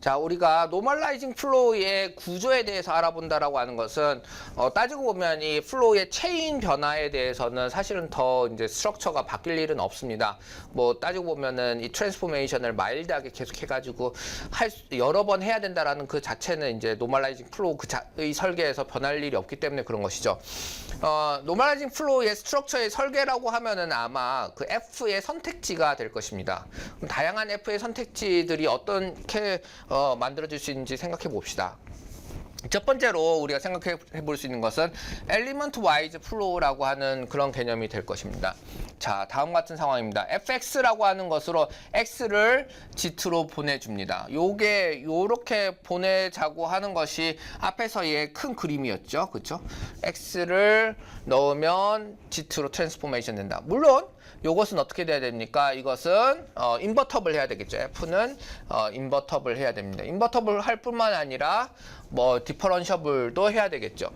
자, 우리가 노멀라이징 플로우의 구조에 대해서 알아본다라고 하는 것은 따지고 보면 이 플로우의 체인 변화에 대해서는 사실은 더 이제 스트럭처가 바뀔 일은 없습니다. 뭐 따지고 보면은 이 트랜스포메이션을 마일드하게 계속 해가지고 여러 번 해야 된다라는 그 자체는 이제 노멀라이징 플로우 의 설계에서 변할 일이 없기 때문에 그런 것이죠. 노멀라이징 플로우의 스트럭처의 설계라고 하면은 아마 그 F의 선택지가 될 것입니다. 그럼 다양한 F의 선택지들이 어떻게 만들어질 수 있는지 생각해 봅시다. 첫 번째로 우리가 생각해 볼 수 있는 것은 엘리먼트 와이즈 플로우라고 하는 그런 개념이 될 것입니다. 자, 다음 같은 상황입니다. fx라고 하는 것으로 x를 g로 보내줍니다. 요게 요렇게 보내자고 하는 것이 앞에서의 큰 그림이었죠. 그렇죠? x를 넣으면 g로 트랜스포메이션 된다. 물론 요것은 어떻게 돼야 됩니까? 이것은 인버터블 해야 되겠죠. f는 인버터블 해야 됩니다. 인버터블 할 뿐만 아니라 뭐 디퍼런셔블도 해야 되겠죠.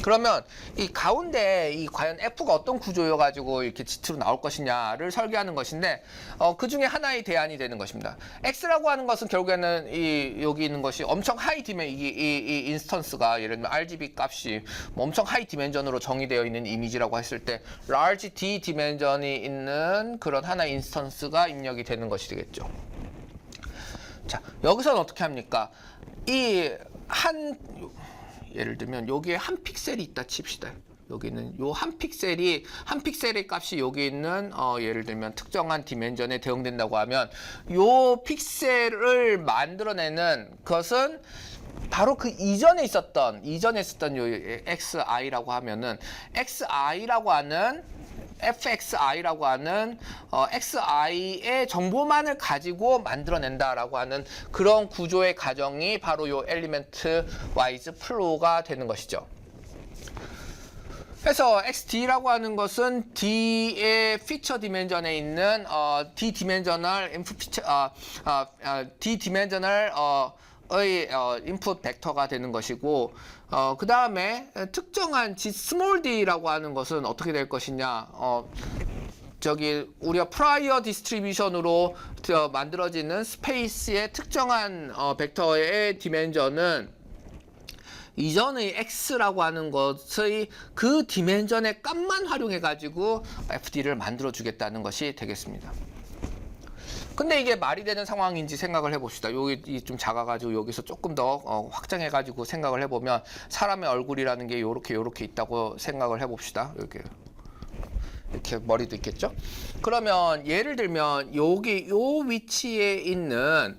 그러면 이 가운데 이 과연 f가 어떤 구조여 가지고 이렇게 g로 나올 것이냐를 설계하는 것인데 그 중에 하나의 대안이 되는 것입니다. x라고 하는 것은 결국에는 이 여기 있는 것이 엄청 하이 디멘 이 인스턴스가 예를 들면 RGB 값이 뭐 엄청 하이 디멘전으로 정의되어 있는 이미지라고 했을 때 large D 디멘전이 있는 그런 하나의 인스턴스가 입력이 되는 것이 되겠죠. 자, 여기서는 어떻게 합니까? 예를 들면 여기에 한 픽셀이 있다 칩시다. 여기는 요 한 픽셀의 값이 여기 있는 예를 들면 특정한 디멘전에 대응된다고 하면 요 픽셀을 만들어내는 것은 바로 그 이전에 있었던 요 XI라고 하면은 XI라고 하는 fxi라고 하는 xi의 정보만을 가지고 만들어낸다라고 하는 그런 구조의 가정이 바로 요 엘리먼트 와이즈 플로우가 되는 것이죠. 그래서 XD라고 하는 것은 D의 피처 디멘전에 있는 D 디멘저널 인풋 벡터가 되는 것이고 그 다음에 특정한 스몰 d라고 하는 것은 어떻게 될 것이냐 우리가 프라이어 디스트리뷰션으로 만들어지는 스페이스의 특정한 벡터의 디멘전은 이전의 x라고 하는 것의 그 디멘전의 값만 활용해 가지고 fd를 만들어 주겠다는 것이 되겠습니다. 근데 이게 말이 되는 상황인지 생각을 해봅시다. 여기 좀 작아가지고 여기서 조금 더 확장해가지고 생각을 해보면 사람의 얼굴이라는 게 요렇게 있다고 생각을 해봅시다. 이렇게 머리도 있겠죠? 그러면 예를 들면 여기 요 위치에 있는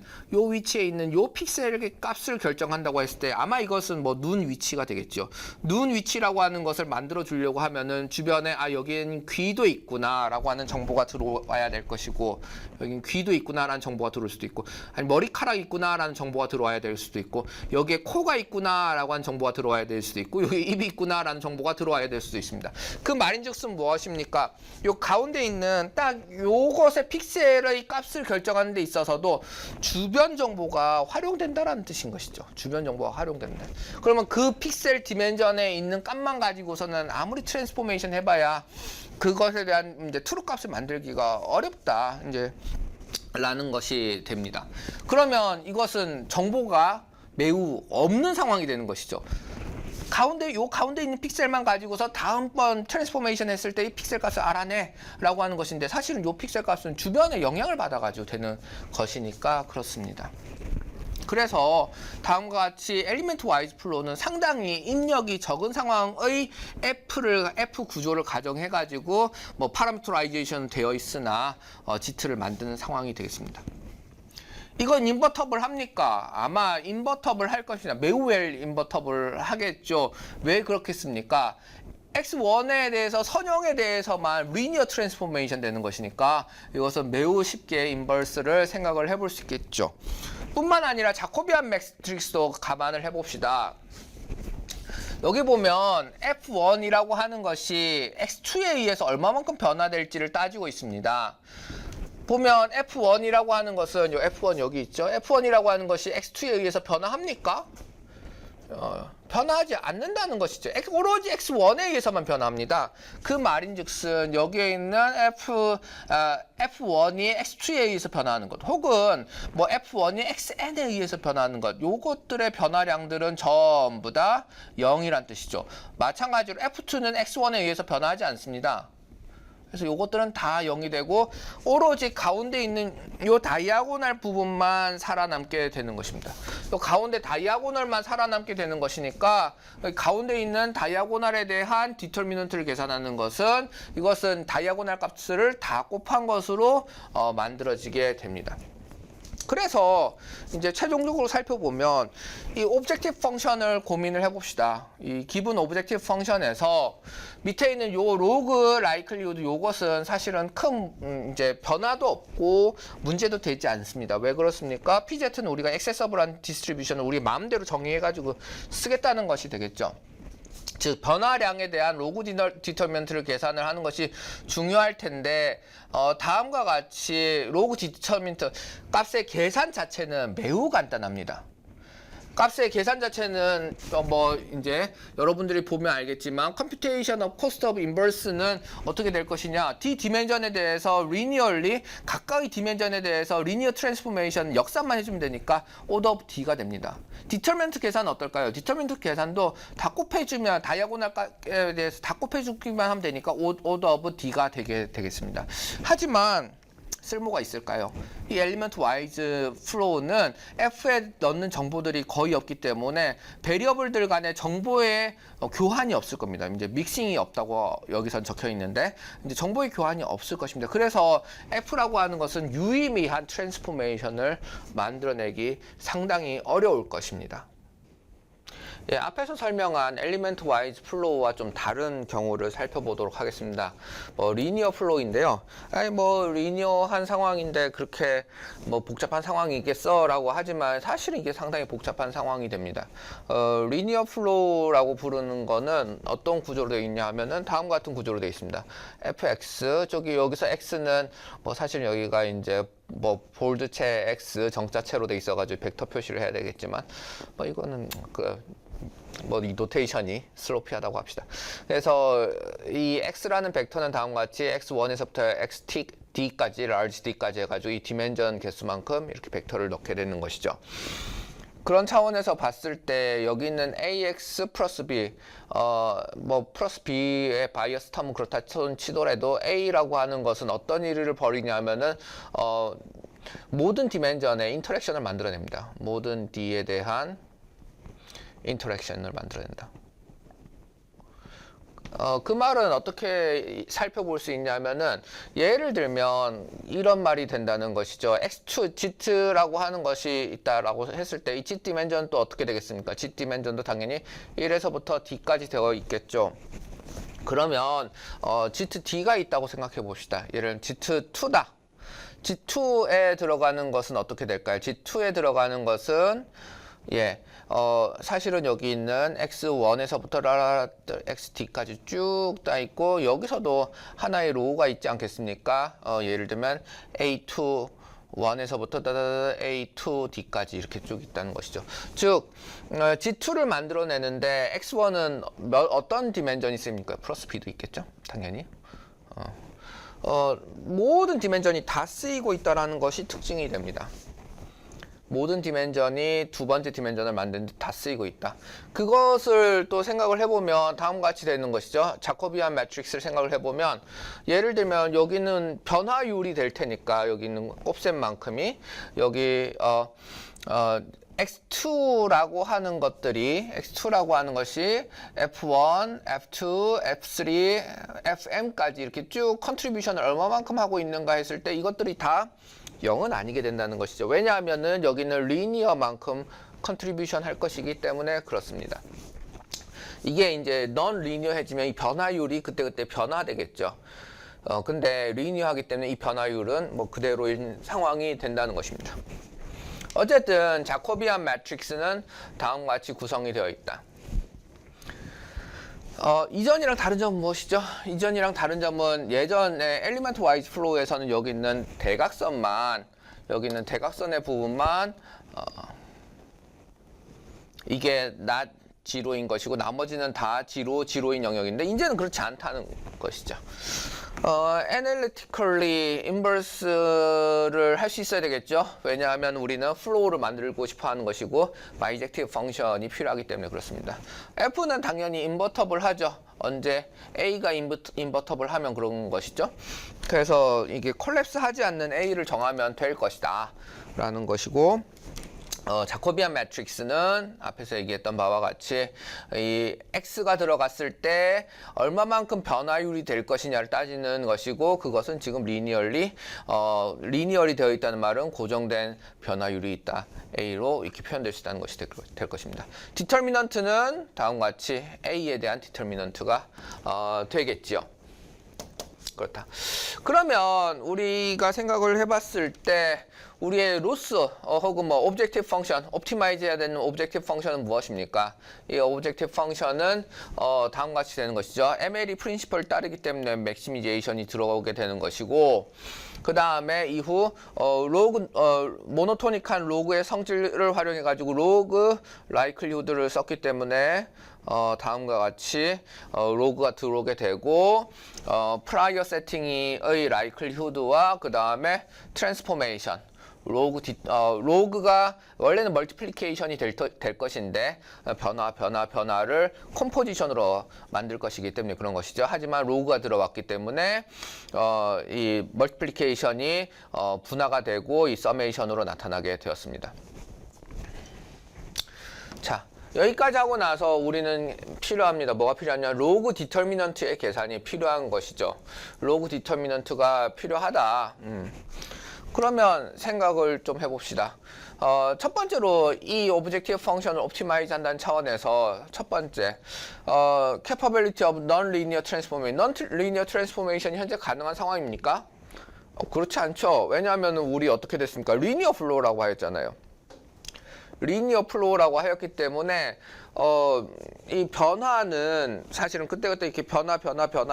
요 픽셀의 값을 결정한다고 했을 때 아마 이것은 뭐 눈 위치가 되겠죠. 눈 위치라고 하는 것을 만들어 주려고 하면은 주변에 여기에는 귀도 있구나라고 하는 정보가 들어와야 될 것이고 여긴 귀도 있구나라는 정보가 들어올 수도 있고 아니 머리카락이 있구나라는 정보가 들어와야 될 수도 있고 여기에 코가 있구나라고 하는 정보가 들어와야 될 수도 있고 여기 입이 있구나라는 정보가 들어와야 될 수도 있습니다. 그 말인즉슨 무엇입니까? 요 가운데 있는 딱 요것의 픽셀의 값을 결정하는 데 있어서도 주변 정보가 활용된다라는 뜻인 것이죠. 주변 정보가 활용된다. 그러면 그 픽셀 디멘전에 있는 값만 가지고서는 아무리 트랜스포메이션 해봐야 그것에 대한 이제 트루 값을 만들기가 어렵다. 이제 라는 것이 됩니다. 그러면 이것은 정보가 매우 없는 상황이 되는 것이죠. 요 가운데 있는 픽셀만 가지고서 다음번 트랜스포메이션 했을 때 이 픽셀 값을 알아내 라고 하는 것인데 사실은 요 픽셀 값은 주변에 영향을 받아가지고 되는 것이니까 그렇습니다. 그래서 다음과 같이 엘리먼트 와이즈 플로우는 상당히 입력이 적은 상황의 F 구조를 가정해 가지고 뭐 파라미터라이제이션 되어 있으나 GT를 만드는 상황이 되겠습니다. 이건 인버터블 합니까? 아마 인버터블 할 것이냐. 매우 웰 인버터블 하겠죠. 왜 그렇겠습니까? X1에 대해서 선형에 대해서만 리니어 트랜스포메이션 되는 것이니까 이것은 매우 쉽게 인버스를 생각을 해볼 수 있겠죠. 뿐만 아니라 자코비안 매트릭스도 감안을 해봅시다. 여기 보면 F1이라고 하는 것이 X2에 의해서 얼마만큼 변화될지를 따지고 있습니다. 보면 F1이라고 하는 것은 요 F1 여기 있죠. F1이라고 하는 것이 X2에 의해서 변화합니까? 변화하지 않는다는 것이죠. 오로지 X1에 의해서만 변화합니다. 그 말인즉슨 여기에 있는 F1이 X2에 의해서 변화하는 것, 혹은 뭐 F1이 XN에 의해서 변화하는 것, 요것들의 변화량들은 전부 다 0이란 뜻이죠. 마찬가지로 F2는 X1에 의해서 변화하지 않습니다. 그래서 요것들은 다 0이 되고 오로지 가운데 있는 요 다이아고널 부분만 살아남게 되는 것입니다. 요 가운데 다이아고널만 살아남게 되는 것이니까 가운데 있는 다이아고널에 대한 디터미넌트를 계산하는 것은 이것은 다이아고널 값을 다 곱한 것으로 만들어지게 됩니다. 그래서 이제 최종적으로 살펴보면 이 오브젝티브 펑션을 고민을 해봅시다. 이 기본 오브젝티브 펑션에서 밑에 있는 요 로그 라이클리우드 요것은 사실은 큰 이제 변화도 없고 문제도 되지 않습니다. 왜 그렇습니까? PZ는 우리가 액세서블한 디스트리뷰션을 우리 마음대로 정의해가지고 쓰겠다는 것이 되겠죠. 즉 변화량에 대한 로그 디터미넌트를 계산을 하는 것이 중요할 텐데 다음과 같이 로그 디터미넌트 값의 계산 자체는 매우 간단합니다. 값의 계산 자체는 뭐 이제 여러분들이 보면 알겠지만 computation of cost of inverse는 어떻게 될 것이냐, D 디멘전에 대해서 linearly 각각의 디멘전에 대해서 linear transformation 역산만 해주면 되니까 order of D가 됩니다. 디터미넌트 계산은 어떨까요? 디터미넌트 계산도 다 곱해주면 다이아고널에 대해서 다 곱해주기만 하면 되니까 order of D가 되겠습니다. 하지만 쓸모가 있을까요? 이 엘리먼트 와이즈 플로우는 F에 넣는 정보들이 거의 없기 때문에 베리어블들 간의 정보의 교환이 없을 겁니다. 이제 믹싱이 없다고 여기선 적혀 있는데 이제 정보의 교환이 없을 것입니다. 그래서 F라고 하는 것은 유의미한 트랜스포메이션을 만들어내기 상당히 어려울 것입니다. 예, 앞에서 설명한 엘리먼트 와이즈 플로우와 좀 다른 경우를 살펴보도록 하겠습니다. 리니어 플로우인데요. 리니어한 상황인데 그렇게 복잡한 상황이겠어 라고 하지만 사실은 이게 상당히 복잡한 상황이 됩니다. 리니어 플로우라고 부르는 거는 어떤 구조로 되어 있냐 하면은 다음과 같은 구조로 되어 있습니다. fx, 여기서 x는 사실 여기가 이제 볼드체 x 정자체로 돼 있어가지고 벡터 표시를 해야 되겠지만 이거는 이 노테이션이 슬로피하다고 합시다. 그래서 이 x라는 벡터는 다음과 같이 x1에서부터 xd까지 large d까지 해가지고 이 디멘전 개수만큼 이렇게 벡터를 넣게 되는 것이죠. 그런 차원에서 봤을 때 여기 있는 ax 플러스 b 플러스 b의 바이어스 텀은 그렇다 치더라도 a라고 하는 것은 어떤 일을 벌이냐면은 모든 디멘전의 인터랙션을 만들어냅니다. 모든 d에 대한 인터랙션을 만들어낸다. 그 말은 어떻게 살펴볼 수 있냐면은 예를 들면 이런 말이 된다는 것이죠. x2, g라고 하는 것이 있다라고 했을 때 이 g 디멘전은 또 어떻게 되겠습니까? g 디멘전도 당연히 1에서부터 d까지 되어 있겠죠. 그러면 g2d가 있다고 생각해 봅시다. 예를 들면 g2다. g2에 들어가는 것은 어떻게 될까요? g2에 들어가는 것은 사실은 여기 있는 x1에서부터 xd까지 쭉 다 있고 여기서도 하나의 로우가 있지 않겠습니까? 예를 들면 a2 1에서부터 a2d까지 이렇게 쭉 있다는 것이죠. 즉 g2를 만들어내는데 x1은 어떤 디멘전이 있습니까? 플러스 b도 있겠죠? 당연히. 모든 디멘전이 다 쓰이고 있다는 것이 특징이 됩니다. 모든 디멘전이 두 번째 디멘전을 만드는 데 다 쓰이고 있다. 그것을 또 생각을 해보면 다음과 같이 되는 것이죠. 자코비안 매트릭스를 생각을 해보면 예를 들면 여기는 변화율이 될 테니까 여기 있는 곱셈만큼이 여기 x2라고 하는 것이 f1, f2, f3, fm까지 이렇게 쭉 컨트리뷰션을 얼마만큼 하고 있는가 했을 때 이것들이 다 0은 아니게 된다는 것이죠. 왜냐하면은 여기는 리니어만큼 컨트리뷰션 할 것이기 때문에 그렇습니다. 이게 이제 넌 리니어해지면 이 변화율이 그때그때 변화되겠죠. 근데 리니어하기 때문에 이 변화율은 그대로인 상황이 된다는 것입니다. 어쨌든 자코비안 매트릭스는 다음과 같이 구성이 되어 있다. 이전이랑 다른 점은 무엇이죠? 이전이랑 다른 점은 예전에 엘리먼트 와이즈 플로우에서는 여기 있는 대각선의 부분만 이게 not 지로인 것이고 나머지는 다 지로인 영역인데 이제는 그렇지 않다는 것이죠. Analytically inverse를 할 수 있어야 되겠죠. 왜냐하면 우리는 flow를 만들고 싶어 하는 것이고 bijective function이 필요하기 때문에 그렇습니다. F는 당연히 invertible 하죠. 언제 A가 invertible 하면 그런 것이죠. 그래서 이게 콜랩스 하지 않는 A를 정하면 될 것이다 라는 것이고, 자코비안 매트릭스는 앞에서 얘기했던 바와 같이 이 x가 들어갔을 때 얼마만큼 변화율이 될 것이냐를 따지는 것이고, 그것은 지금 리니얼리 되어 있다는 말은 고정된 변화율이 있다. a로 이렇게 표현될 수 있다는 것이 될 것입니다. 디터미넌트는 다음과 같이 a에 대한 디터미넌트가 되겠지요. 그렇다. 그러면 우리가 생각을 해봤을 때 우리의 로스 혹은 뭐 오브젝티브 펑션, 옵티마이즈 해야 되는 오브젝티브 펑션은 무엇입니까? 이 오브젝티브 펑션은 다음과 같이 되는 것이죠. MLE 프린시플을 따르기 때문에 맥시미제이션이 들어오게 되는 것이고, 그 다음에 이후 모노토닉한 로그의 성질을 활용해 가지고 로그 라이클리후드를 썼기 때문에 다음과 같이 로그가 들어오게 되고, 프라이어 세팅의 라이클리후드와 그 다음에 트랜스포메이션, 로그가 원래는 멀티플리케이션이 될 것인데 변화를 컴포지션으로 만들 것이기 때문에 그런 것이죠. 하지만 로그가 들어왔기 때문에 이 멀티플리케이션이 분화가 되고 이 서메이션으로 나타나게 되었습니다. 자, 여기까지 하고 나서 우리는 필요합니다. 뭐가 필요하냐? 로그 디터미넌트의 계산이 필요한 것이죠. 로그 디터미넌트가 필요하다. 그러면 생각을 좀 해봅시다. 첫 번째로 이 오브젝티브 펑션을 옵티마이즈 한다는 차원에서 첫 번째, capability of non-linear transformation. non-linear transformation이 현재 가능한 상황입니까? 그렇지 않죠. 왜냐하면 우리 어떻게 됐습니까? linear flow라고 하였잖아요. 리니어 플로우라고 하였기 때문에 이 변화는 사실은 그때그때 이렇게 변화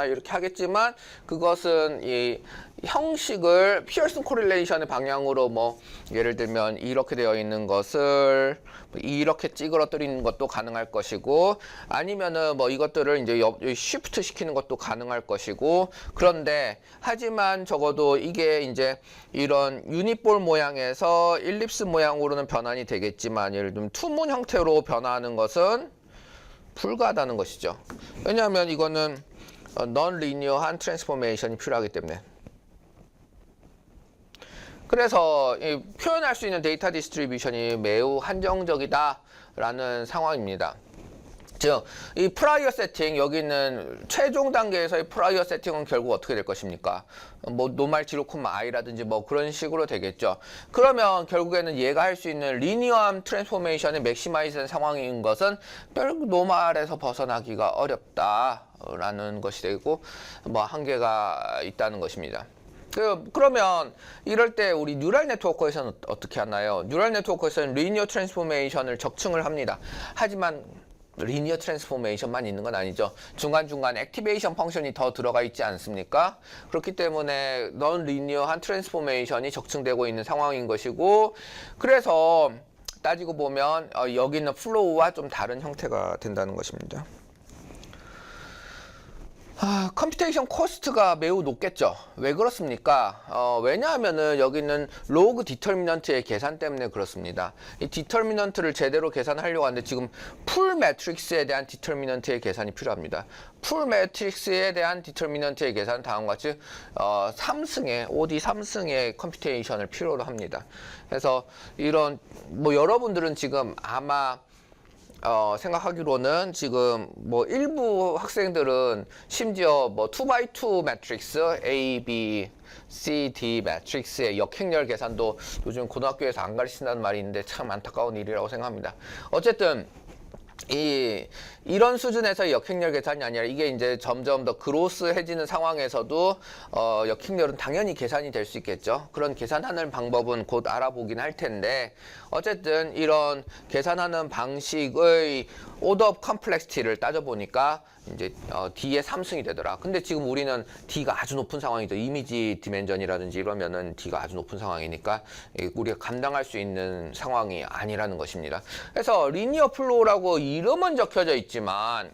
이렇게 하겠지만, 그것은 이 형식을 피어슨 코릴레이션의 방향으로 뭐 예를 들면 이렇게 되어 있는 것을 이렇게 찌그러뜨리는 것도 가능할 것이고, 아니면은 뭐 이것들을 이제 쉬프트 시키는 것도 가능할 것이고, 그런데 하지만 적어도 이게 이제 이런 유니볼 모양에서 일립스 모양으로는 변환이 되겠지만, 예를 들면 투문 형태로 변화하는 것은 불가하다는 것이죠. 왜냐하면 이거는 non-linear한 트랜스포메이션이 필요하기 때문에. 그래서 표현할 수 있는 데이터 디스트리뷰션이 매우 한정적이다라는 상황입니다. 즉, 이 프라이어 세팅, 여기 있는 최종 단계에서의 프라이어 세팅은 결국 어떻게 될 것입니까? 뭐 노말 지로콤마 i라든지 뭐 그런 식으로 되겠죠. 그러면 결국에는 얘가 할 수 있는 리니어함 트랜스포메이션의 맥시마이즈된 상황인 것은 결국 노말에서 벗어나기가 어렵다라는 것이 되고, 뭐 한계가 있다는 것입니다. 그러면 이럴 때 우리 뉴럴 네트워크에서는 어떻게 하나요? 뉴럴 네트워크에서는 리니어 트랜스포메이션을 적층을 합니다. 하지만 리니어 트랜스포메이션만 있는 건 아니죠. 중간중간 액티베이션 펑션이 더 들어가 있지 않습니까? 그렇기 때문에 넌 리니어한 트랜스포메이션이 적층되고 있는 상황인 것이고, 그래서 따지고 보면 여기 있는 플로우와 좀 다른 형태가 된다는 것입니다. 컴퓨테이션 코스트가 매우 높겠죠. 왜 그렇습니까? 왜냐하면은 여기 있는 로그 디터미넌트의 계산 때문에 그렇습니다. 이 디터미넌트를 제대로 계산하려고 하는데 지금 풀 매트릭스에 대한 디터미넌트의 계산이 필요합니다. 풀 매트릭스에 대한 디터미넌트의 계산은 다음과 같이 3승의 OD 3승의 컴퓨테이션을 필요로 합니다. 그래서 이런 뭐 여러분들은 지금 아마 생각하기로는 지금 뭐 일부 학생들은 심지어 뭐 2x2 매트릭스 A, B, C, D 매트릭스의 역행렬 계산도 요즘 고등학교에서 안 가르친다는 말이 있는데 참 안타까운 일이라고 생각합니다. 어쨌든 이런 수준에서 역행렬 계산이 아니라 이게 이제 점점 더 그로스해지는 상황에서도 역행렬은 당연히 계산이 될 수 있겠죠. 그런 계산하는 방법은 곧 알아보긴 할 텐데, 어쨌든 이런 계산하는 방식의 오더 오브 컴플렉시티를 따져보니까 이제 D의 3승이 되더라. 근데 지금 우리는 D가 아주 높은 상황이죠. 이미지 디멘전이라든지 이러면은 D가 아주 높은 상황이니까 우리가 감당할 수 있는 상황이 아니라는 것입니다. 그래서 리니어 플로우라고 이름은 적혀져 있지만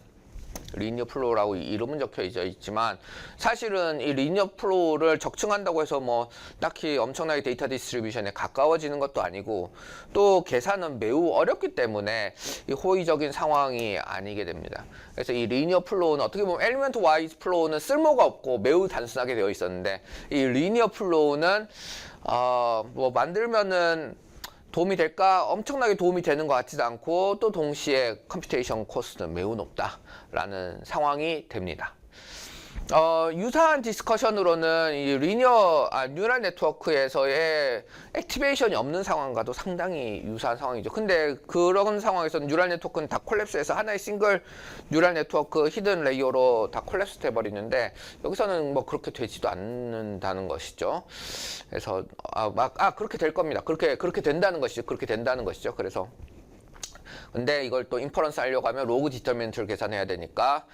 사실은 이 리니어 플로우를 적층한다고 해서 뭐 딱히 엄청나게 데이터 디스트리뷰션에 가까워지는 것도 아니고 또 계산은 매우 어렵기 때문에 이 호의적인 상황이 아니게 됩니다. 그래서 이 리니어 플로우는 어떻게 보면 엘리먼트 와이즈 플로우는 쓸모가 없고 매우 단순하게 되어 있었는데 이 리니어 플로우는 뭐 만들면은 도움이 될까? 엄청나게 도움이 되는 것 같지도 않고 또 동시에 컴퓨테이션 코스트는 매우 높다라는 상황이 됩니다. 유사한 디스커션으로는 이 뉴럴 네트워크에서의 액티베이션이 없는 상황과도 상당히 유사한 상황이죠. 근데 그런 상황에서는 뉴럴 네트워크는 다 콜랩스해서 하나의 싱글 뉴럴 네트워크 히든 레이어로 다 콜랩스 돼버리는데 여기서는 뭐 그렇게 되지도 않는다는 것이죠. 그래서 그렇게 될 겁니다. 그렇게 된다는 것이죠. 그래서 근데 이걸 또 인퍼런스 하려고 하면 로그 디터미넌트를 계산해야 되니까